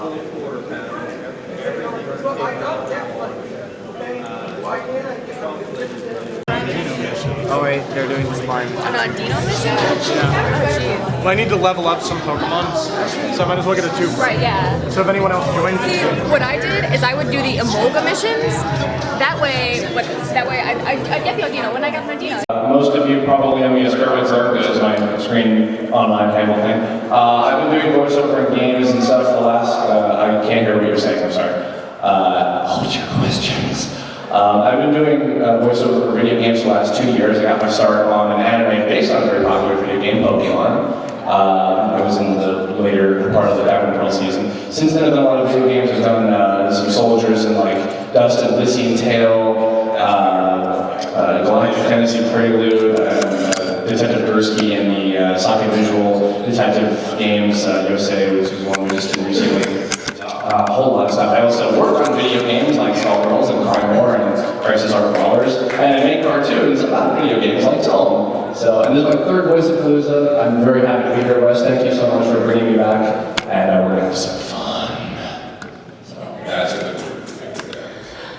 Oh wait, they're doing the sparring. On a Dino mission? Yeah. Well, I need to level up some Pokemon, so I might as well get a 2. Right, yeah. So if anyone else joins... See, what I did is I would do the Emolga missions. That way I get the Aldino when I got my Dino. Most of you probably know me as Kerwitzer, because it's my screen online panel thing. I've been doing voiceover in games and stuff the last... I can't hear what you're saying, I'm sorry. Hold your questions. I've been doing voiceover for video games for the last 2 years. I got my start on an anime based on a very popular video game, Pokemon. I was in the later part of the Diamond Pearl season. Since then, I've done a lot of video games. I've done some soldiers in like Dust and Lycian Tale, Galactic Fantasy Prelude, Detective Gursky in the Sake Visual Detective games, Yosei, which is one we just did recently. A whole lot of stuff. I also work on video games like Skullgirls and Crymore and Crisis Art Brawlers, and I make cartoons about video games like Tome. So, and this is my 3rd Voice of Palooza. I'm very happy to be here, Wes. Thank you so much for bringing me back, and we're gonna have some fun. So, that's a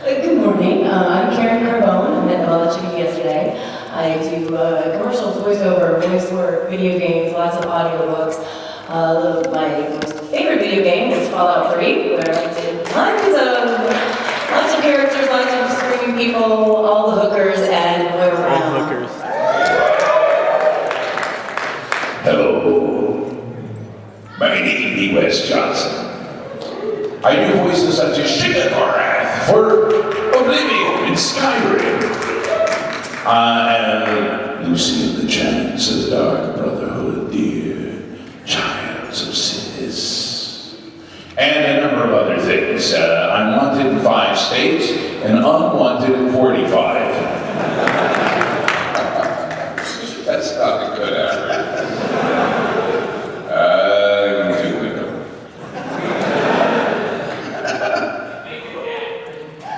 good. Good morning. I'm Karen Carbone. I met all of you yesterday. I do commercials, voiceover, voice work, video games, lots of audiobooks. My most favorite video game is Fallout 3, where I did lots of characters, lots of screaming people, all the hookers, and Roy around. Hello, my name is Wes Johnson. I do voices such as Shigagorath for Oblivion in Skyrim. I am Lucy in the Chants of the Dark Brotherhood, dear Childs of Sinis, and a number of other things. I'm wanted in 5 states and unwanted in 45. That's not a good average. I'm doing them.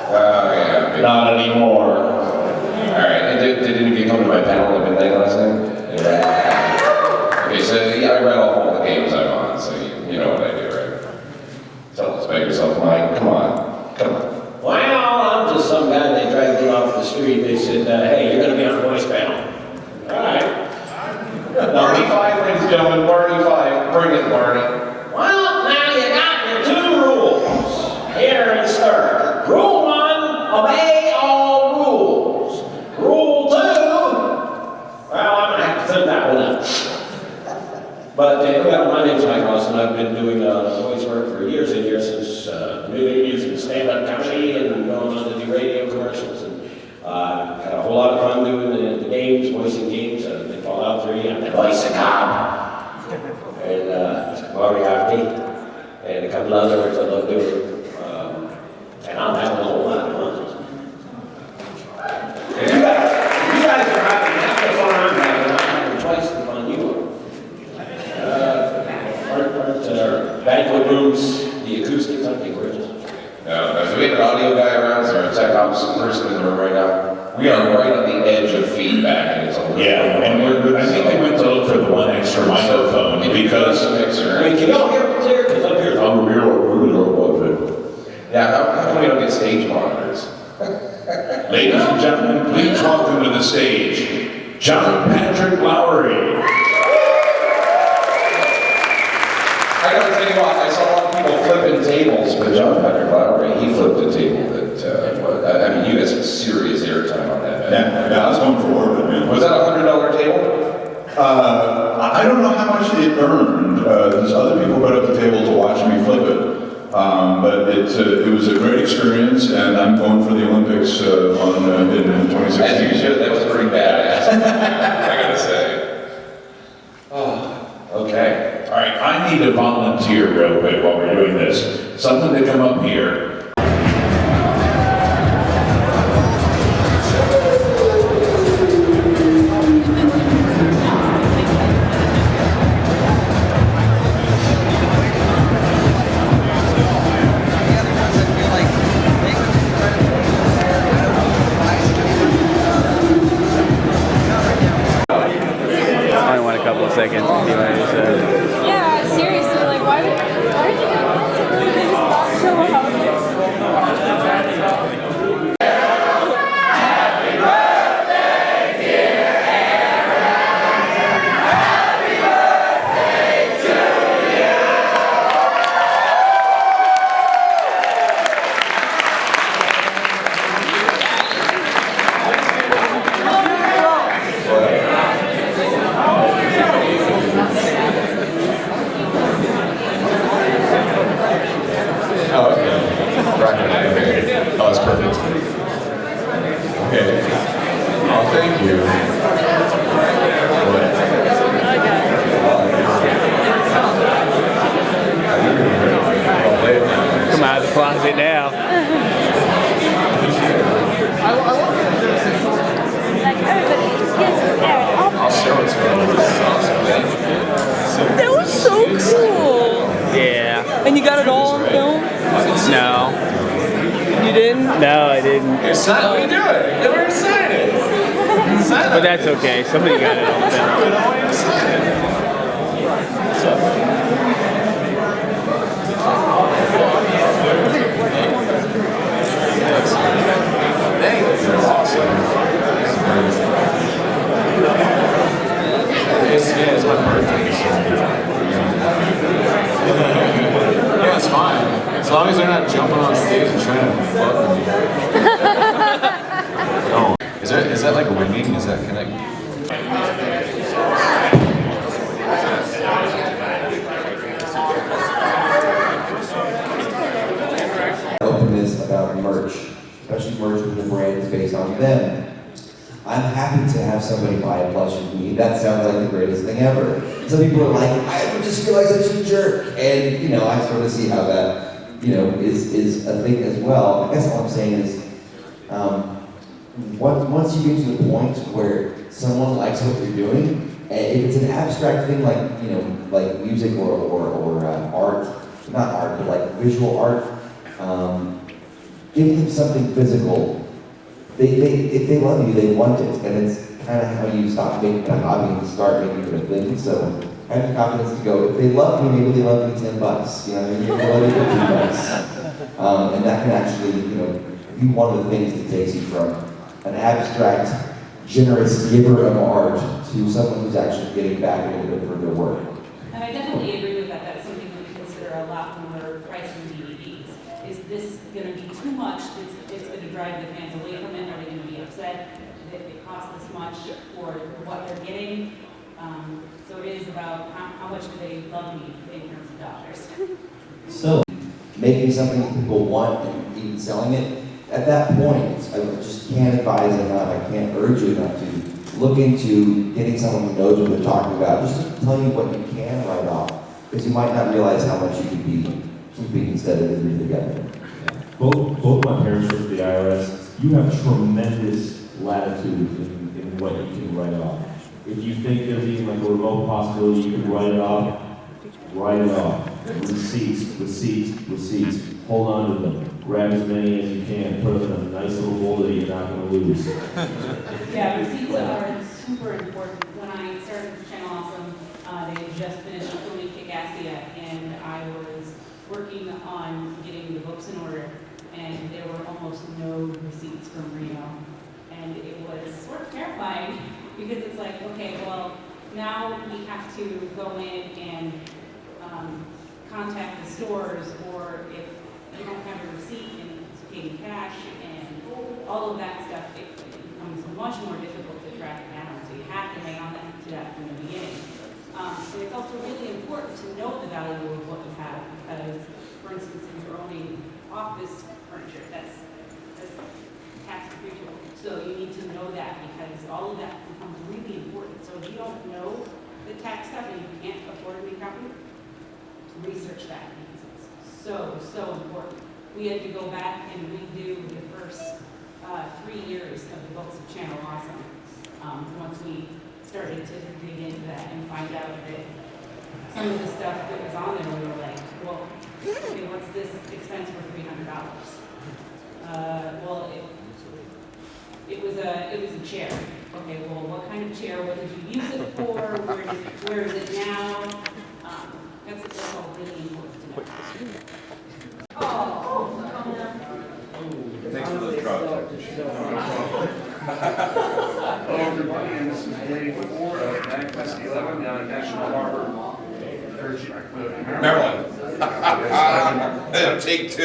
Oh yeah, not anymore. All right, did any of you come to my panel at midnight last night? Yeah. Okay, so yeah, I read off all the games I'm on, so you know what I do, right? Tell us about yourself, Mike. Come on. Well, I'm just some guy they dragged me off the street. They said, hey, you're going to be on a voice panel. All right. Barney 5, ladies and gentlemen, Barney 5. Bring it, Barney. Well, now you got your 2 rules. Here and start. Rule 1, obey all rules. Rule 2, well, I'm going to have to fill that one up. But my name's Mike Austin. I've been doing voice work for years and years, since the mid 80s in stand-up comedy and going on to do radio commercials. And had a whole lot of fun doing the games, voicing games. They Fallout 3. I'm the voice of God. And Moriarty. And a couple others I love doing. And I'm having a whole lot of fun. If you guys are having half the fun I'm having twice the fun you are. Aren't banquet rooms, the acoustics, aren't they gorgeous? No, so we have an audio guy around, is there a tech ops person in the room right now? We are right on the edge of feedback, and it's a little and I think they went to look for the one extra microphone because... I mean, can y'all hear it clear? Because up here, Yeah, how come we don't get stage monitors? Ladies and gentlemen, please welcome to the stage, John Patrick Lowry. I gotta tell you what, I saw a lot of people flipping tables, but John Patrick Lowry, he flipped a table that, I mean, you got some serious airtime on that. Yeah, I was going for orbit, man. Was that a $100 table? I don't know how much it earned. There's other people put up the table to watch me flip it. But it was a great experience, and I'm going for the Olympics in 2016. As you should, that was pretty badass, I gotta say. Oh, okay. All right, I need a volunteer real quick while we're doing this. Something to come up here. Seconds. Yeah, seriously, like, why would you get Come out of the closet now. I'll show it to you. That was so cool. Yeah. And you got it all on film? No. You didn't? No, I didn't. What are you doing? They were excited. But that's okay. Somebody got it on film. It's my birthday. Yeah, it's fine. As long as they're not jumping on stage and trying to fuck me. No. Is that like a winging? Is that connected? Openness about merch, especially merch with the brand is based on them. I'm happy to have somebody buy a plush of me. That sounds like the greatest thing ever. Some people are like, I would just feel like such a jerk. And, you know, I sort of see how that, you know, is a thing as well. I guess all I'm saying is, once you get to the point where someone likes what you're doing, and if it's an abstract thing like, you know, like music or art, not art, but like visual art, give them something physical. If they love you, they want it, and it's kind of how you stop making it a hobby and start making it a thing. So have the confidence to go. If they love me, maybe they love me $10. You know what I mean? Maybe they love me $15, and that can actually, you know, be one of the things that takes you from an abstract, generous giver of art to someone who's actually getting back a little bit for their work. And I definitely agree with that. That's something we consider a lot when we're pricing DVDs. Is this going to be too much? It's going to drive the fans away from it? Are they going to be upset that it costs this much for what they're getting? So it is about how much do they love me in terms of dollars. So, making something that people want and even selling it, at that point, I just can't advise enough, I can't urge you enough to look into getting someone who knows what they're talking about, just to tell you what you can write off, because you might not realize how much you could be keeping instead of living together. Both my parents work for the IRS. You have tremendous latitude in what you can write off. If you think there's even like a remote possibility you can write it off, write it off. Receipts. Hold on to them. Grab as many as you can. Put them in a nice little folder that you're not going to lose. Yeah, receipts are super important. When I started Channel Awesome, they had just finished filming Kick-Assia, and I was working on getting the books in order, and there were almost no receipts from Reno. And it was sort of terrifying, because it's like, okay, well, now we have to go in and contact the stores, or if you don't have a receipt and it's paid in cash and all of that stuff, it becomes much more difficult to track down. So you have to hang on to that from the beginning. So it's also really important to know the value of what you have, because, for instance, if you're owning office furniture, that's tax depreciable. So you need to know that, because all of that becomes really important. So if you don't know the tax stuff and you can't afford a new company, research that, because it's so important. We had to go back and redo the first 3 years of the books of Channel Awesome once we started to dig into that and find out that some of the stuff that was on there, we were like, well, okay, what's this expense for $300? Well, it was a chair. Okay, well, what kind of chair? What did you use it for? Where is it now? That's all really important to know. Thanks for those drop Hello everybody, and this is day 4 of Magfest 11 down at National Harbor, Maryland. Take 2.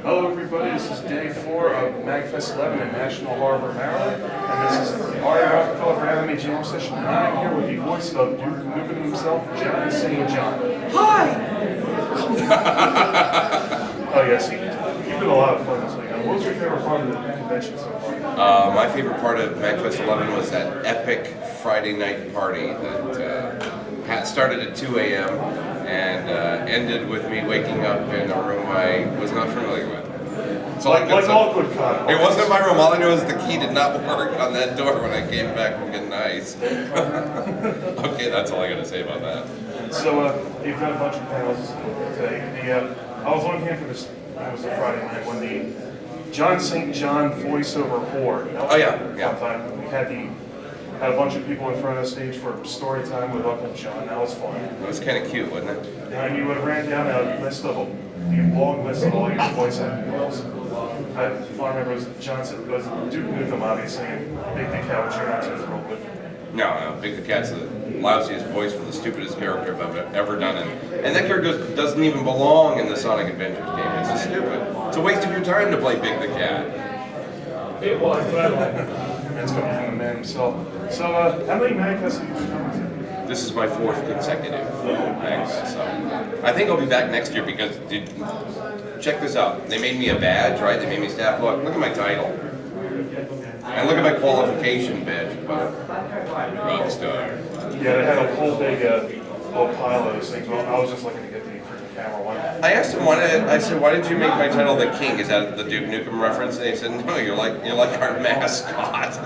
Hello everybody, this is day 4 of Magfest 11 at National Harbor, Maryland, and this is Ari Rockefeller for having me jam session, and I'm here with the voice of Duke Nukem himself, John St. John. Hi! Oh yes, you did a lot of fun this weekend. What was your favorite part of the convention so far? My favorite part of Magfest 11 was that epic Friday night party that started at 2 a.m. and ended with me waking up in a room I was not familiar with. So like all good con. It wasn't my room. All I know is the key did not work on that door when I came back from getting ice. Okay, that's all I got to say about that. So you've got a bunch of panels today. I was on hand for this. It was a Friday night when the John St. John voiceover horde. Oh yeah. Fun time. We had a bunch of people in front of the stage for story time with Uncle John. That was fun. It was kind of cute, wasn't it? And you ran down a list of the long list of all your voice acting roles. I remember it was Johnson, it was Duke Nukem, obviously, and Big the Cat, which you're not too thrilled with. No, Big the Cat's the lousiest voice for the stupidest character I've ever done, and that character doesn't even belong in the Sonic Adventures game. It's just stupid. It's a waste of your time to play Big the Cat. It was, but it's coming from the man himself. So, how many Magfests have you been coming to? This is my 4th consecutive Magfest, so I think I'll be back next year because, check this out. They made me a badge, right? They made me staff. Look at my title. And look at my qualification badge. Rockstar. Yeah, they had a whole big little pile of those things. Well, I was just looking to get the freaking camera one. I asked him I said, why did you make my title the King? Is that the Duke Nukem reference? And he said, no, you're like our mascot.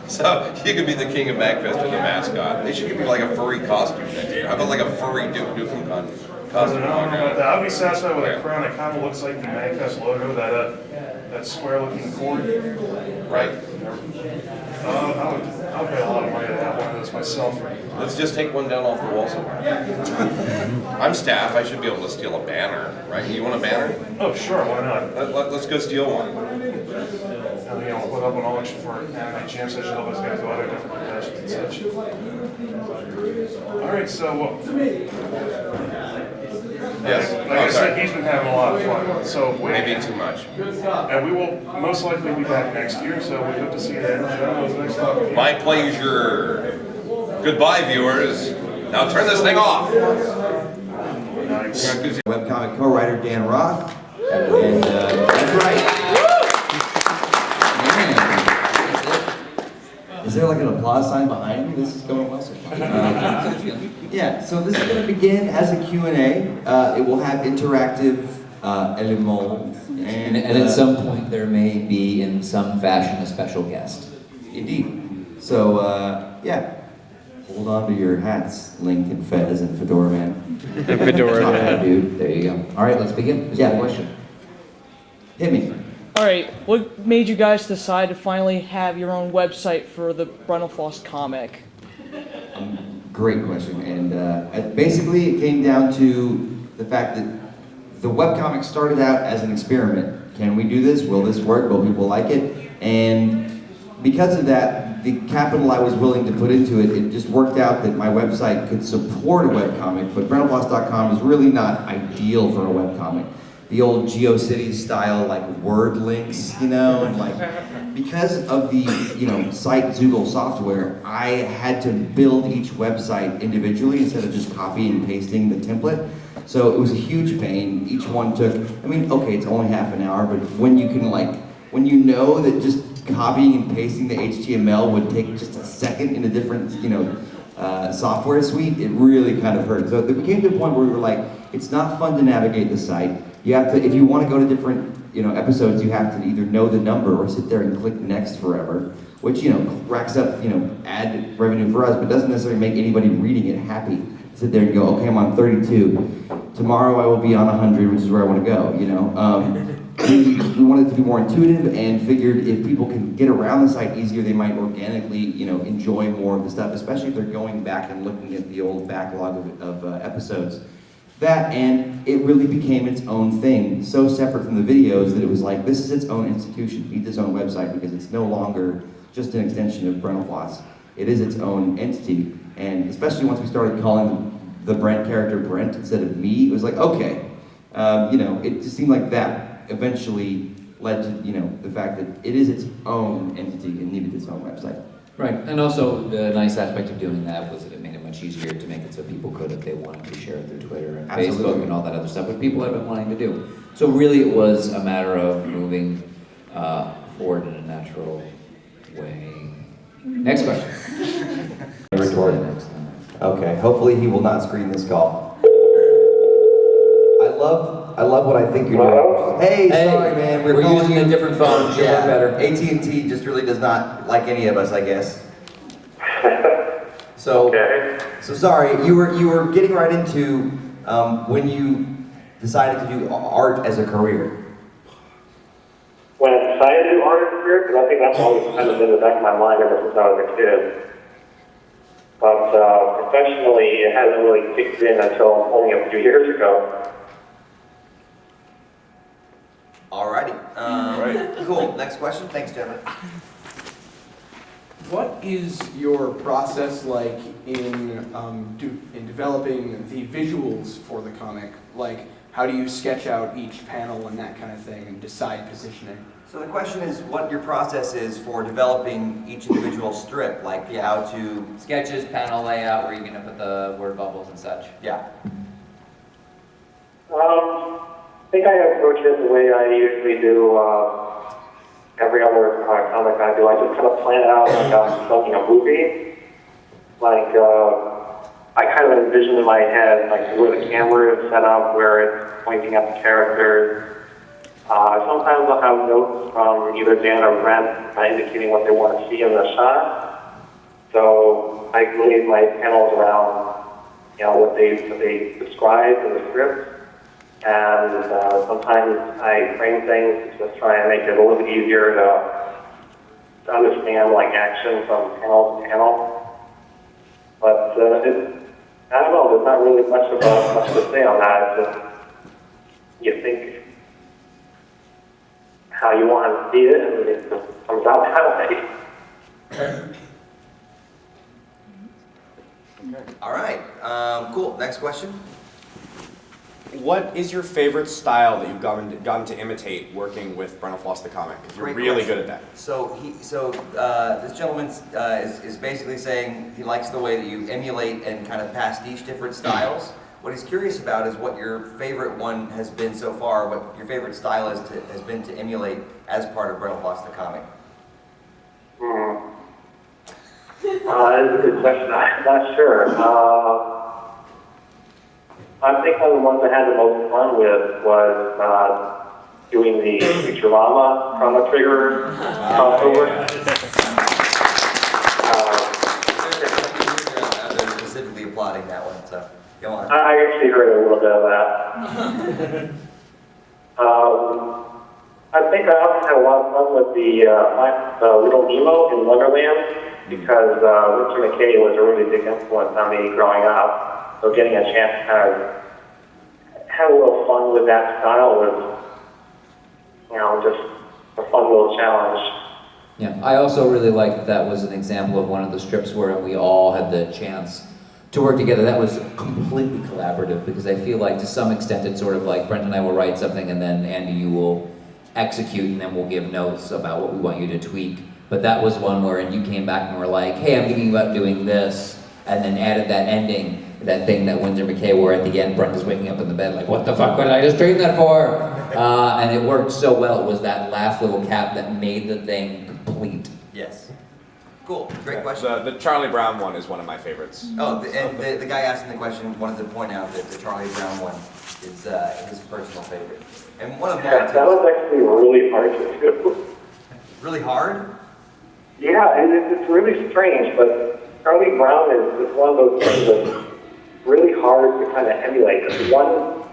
So you could be the King of Magfest or the mascot. They should give me like a furry costume next year. How about like a furry Duke Nukem costume? I'd be satisfied with a crown that kind of looks like the Magfest logo, that square-looking cord. Right. I'll pay a lot of money to have one of those myself. Let's just take one down off the wall somewhere. I'm staff. I should be able to steal a banner, right? You want a banner? Oh, sure. Why not? Let's go steal one. Put up an auction for anime jam session, help us get to other different conventions and such. All right, so yes. Like I said, he's been having a lot of fun. So maybe too much. And we will most likely be back next year. So we hope to see you then. John, next time. My pleasure. Goodbye, viewers. Now turn this thing off. Nice. Webcomic co-writer Dan Roth, and that's right. Is there like an applause sign behind me? This is going well so far. Yeah, so this is going to begin as a Q&A. It will have interactive elements. And at some point there may be, in some fashion, a special guest. Indeed. So, yeah. Hold on to your hats, Link and Fez and Fedora Man. And Fedora Man. Dude, there you go. All right, let's begin. Yeah, question. Hit me. All right, what made you guys decide to finally have your own website for the Brentalfloss comic? Great question, and basically it came down to the fact that the webcomic started out as an experiment. Can we do this? Will this work? Will people like it? And because of that, the capital I was willing to put into it, it just worked out that my website could support a webcomic, but Brentalfloss.com is really not ideal for a webcomic. The old GeoCities style, like word links, and like, because of the, site Zoogle software, I had to build each website individually instead of just copying and pasting the template. So it was a huge pain. Each one took, okay, it's only half an hour, but when you can when you know that just copying and pasting the HTML would take just a second in a different, software suite, it really kind of hurt. So it came to a point where we were like, it's not fun to navigate the site. You have to, if you want to go to different, episodes, you have to either know the number or sit there and click next forever, which, racks up, ad revenue for us, but doesn't necessarily make anybody reading it happy. Sit there and go, okay, I'm on 32. Tomorrow I will be on 100, which is where I want to go, We wanted it to be more intuitive and figured if people can get around the site easier, they might organically, enjoy more of the stuff, especially if they're going back and looking at the old backlog of episodes. That, and it really became its own thing, so separate from the videos that it was like, this is its own institution, it needs its own website, because it's no longer just an extension of Brentalfloss. It is its own entity, and especially once we started calling the Brent character Brent instead of me, it was like, okay. It just seemed like that eventually led to, the fact that it is its own entity and needed its own website. Right, and also the nice aspect of doing that was that it made it much easier to make it so people could, if they wanted to, share it through Twitter and Facebook and all that other stuff, which people have been wanting to do. So really it was a matter of moving forward in a natural way. Next question. Retort next. Okay, hopefully he will not screen this call. I love what I think you're doing. Hey, sorry man, we're calling using you. a different phone. Should work better. AT&T just really does not like any of us, I guess. So, so sorry. You were getting right into when you decided to do art as a career. When I decided to do art as a career, because I think that's always kind of been in the back of my mind ever since I was a kid. But professionally, it hasn't really kicked in until only a few years ago. Alrighty. Cool. Next question. Thanks, gentlemen. What is your process like in developing the visuals for the comic? Like, how do you sketch out each panel and that kind of thing and decide positioning? So the question is what your process is for developing each individual strip, like how to... Sketches, panel layout, where you're going to put the word bubbles and such. Yeah. I think I approach it the way I usually do every other comic I do. I just kind of plan it out like I'm filming a movie. Like, I kind of envision in my head like where the camera is set up, where it's pointing at the characters. Sometimes I'll have notes from either Dan or Brent indicating what they want to see in the shot. So I glaze my panels around, what they describe in the script. And sometimes I frame things to just try and make it a little bit easier to understand like action from panel to panel. But I don't know, there's not really much to say on that. It's just, you think how you want to see it, and it just comes out that way. All right. Cool. Next question. What is your favorite style that you've gotten to imitate working with Brennan Floss the comic? Because you're Great really question. good at that. So this gentleman is basically saying he likes the way that you emulate and kind of pastiche different styles. What he's curious about is what your favorite one has been so far, what your favorite style has been to emulate as part of Brennan Floss the comic. That's a good question. I'm not sure. I think one of the ones I had the most fun with was doing the Futurama Chrono Trigger crossover. They're specifically applauding that one, so go on. I actually heard a little bit of that. I think I also had a lot of fun with the Little Nemo in Wonderland because Richard McKay was a really big influence on me growing up. So getting a chance to kind of have a little fun with that style was, just a fun little challenge. Yeah, I also really liked that was an example of one of the strips where we all had the chance to work together. That was completely collaborative because I feel like to some extent it's sort of like Brent and I will write something and then Andy, you will execute and then we'll give notes about what we want you to tweak. But that was one where you came back and were like, hey, I'm thinking about doing this, and then added that ending, that thing that Windsor McKay wore at the end. Brent is waking up in the bed like, what the fuck did I just dream that for? And it worked so well. It was that last little cap that made the thing complete. Yes. Cool. Great question. The Charlie Brown one is one of my favorites. Oh, and the guy asking the question wanted to point out that the Charlie Brown one is his personal favorite. And one of that was actually really hard to do. Really hard? Yeah, and it's really strange, but Charlie Brown is one of those things that's really hard to kind of emulate. It's one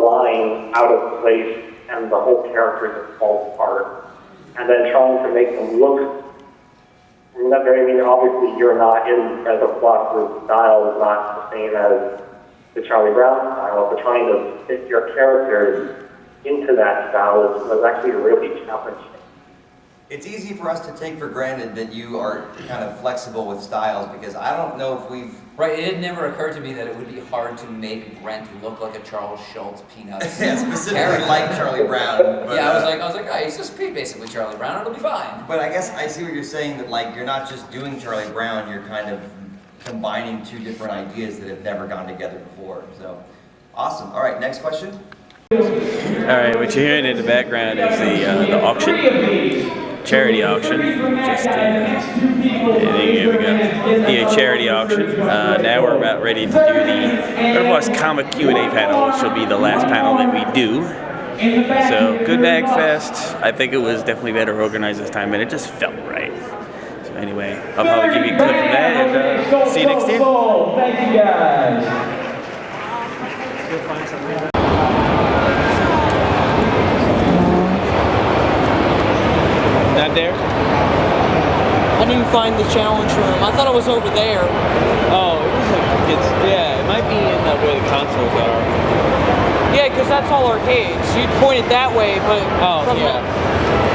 line out of place and the whole character just falls apart. And then trying to make them look, obviously you're not in as a Floss's style is not the same as the Charlie Brown style, but trying to fit your characters into that style was actually really challenging. It's easy for us to take for granted that you are kind of flexible with styles because I don't know if we've... Right, it had never occurred to me that it would be hard to make Brent look like a Charles Schultz Peanuts. Yeah, specifically like Charlie Brown. But, yeah, I was like, oh, he's just basically Charlie Brown, it'll be fine. But I guess I see what you're saying, that like you're not just doing Charlie Brown, you're kind of combining two different ideas that have never gone together before. So, awesome. All right, next question. All right, what you're hearing in the background is the auction. charity auction. Just there we go. The charity auction. Now we're about ready to do the PyroFenix comic Q&A panel, which will be the last panel that we do. So good Magfest. I think it was definitely better organized this time, and it just felt right. So anyway, I'll probably give you a clip from that, and see you next year. Thank you guys. Not there? I didn't find the challenge room. I thought it was over there. Oh, it was like, yeah, it might be in where the consoles are. Yeah, because that's all arcades. You'd point it that way, but... Oh, from yeah.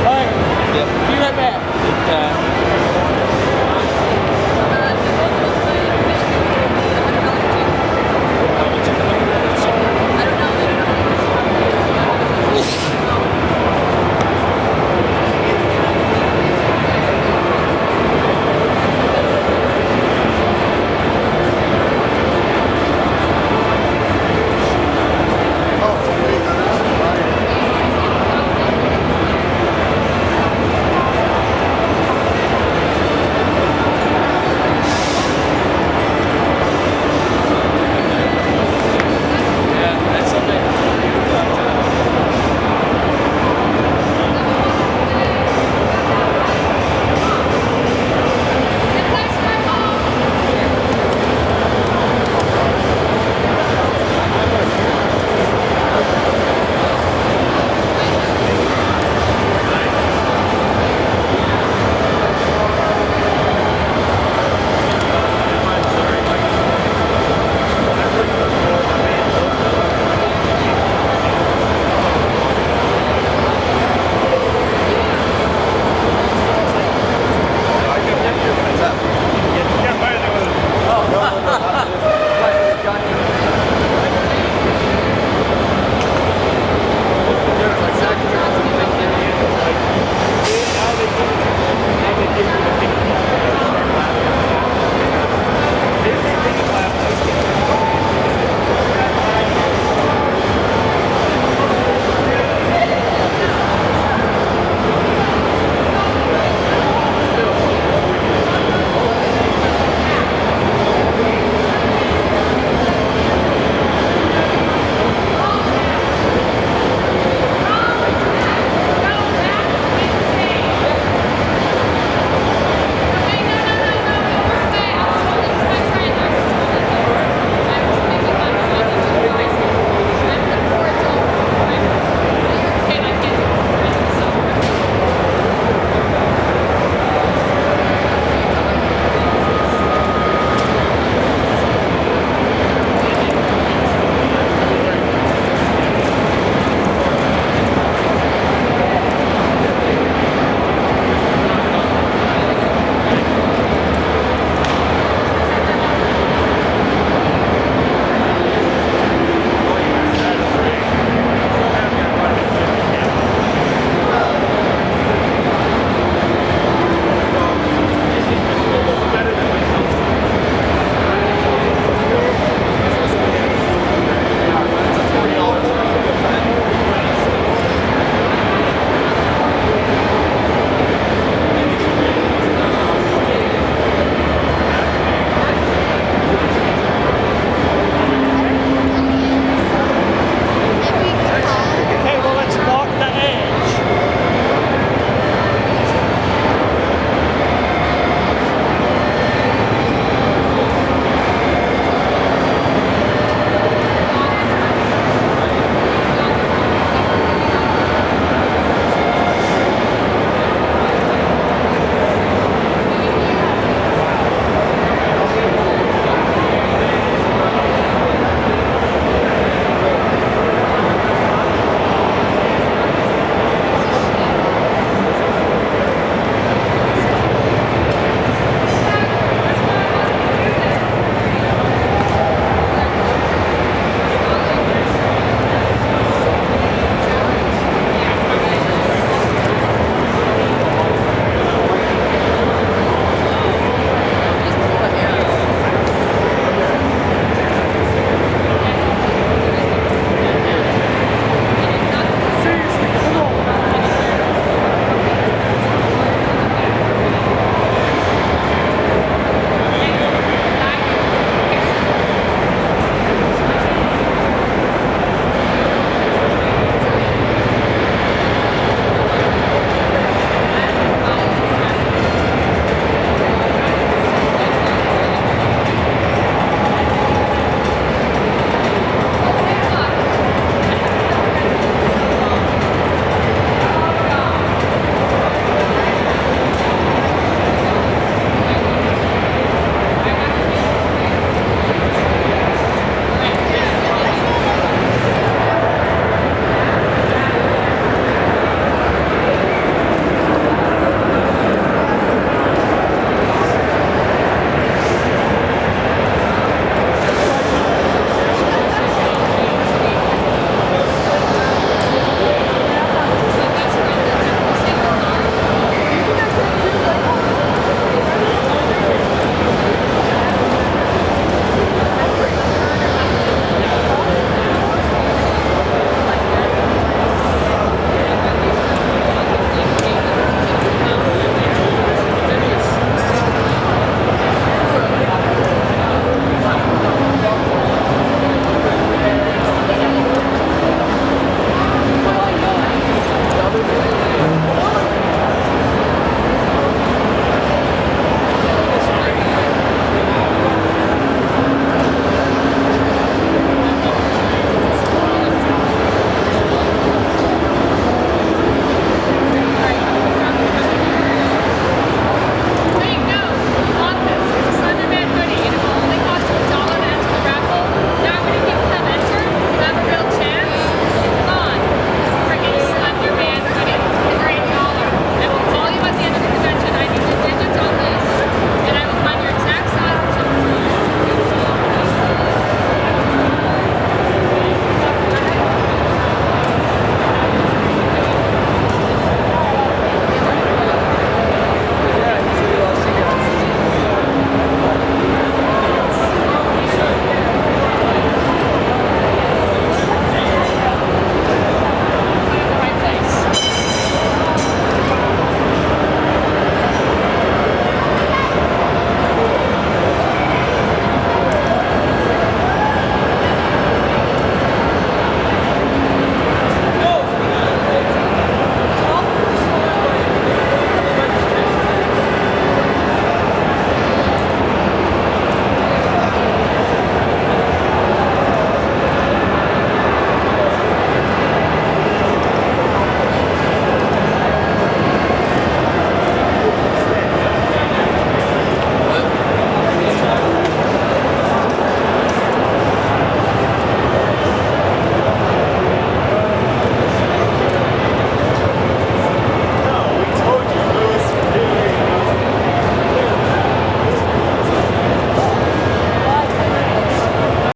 Alright. Yep. Be right back.